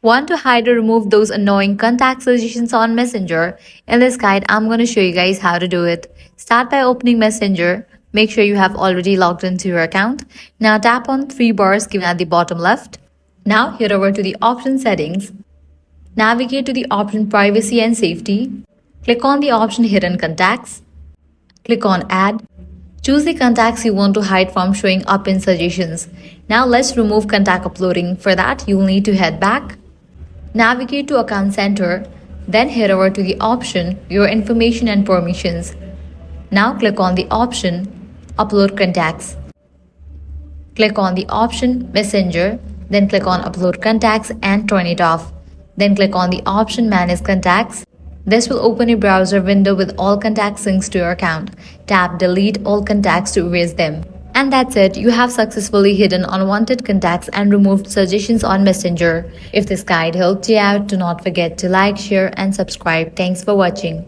Want to hide or remove those annoying contact suggestions on Messenger? In this guide, I'm going to show you guys how to do it. Start by opening Messenger. Make sure you have already logged into your account. Now tap on three bars given at the bottom left. Now head over to the option settings. Navigate to the option privacy and safety. Click on the option hidden contacts. Click on add. Choose the contacts you want to hide from showing up in suggestions. Now let's remove contact uploading. For that, you'll need to head back. Navigate to Account Center, then head over to the option Your Information and Permissions. Now click on the option Upload Contacts. Click on the option Messenger, then click on Upload Contacts and turn it off. Then click on the option Manage Contacts. This will open a browser window with all contact syncs to your account. Tap Delete all contacts to erase them. And that's it, you have successfully hidden unwanted contacts and removed suggestions on Messenger. If this guide helped you out, do not forget to like, share and subscribe. Thanks for watching.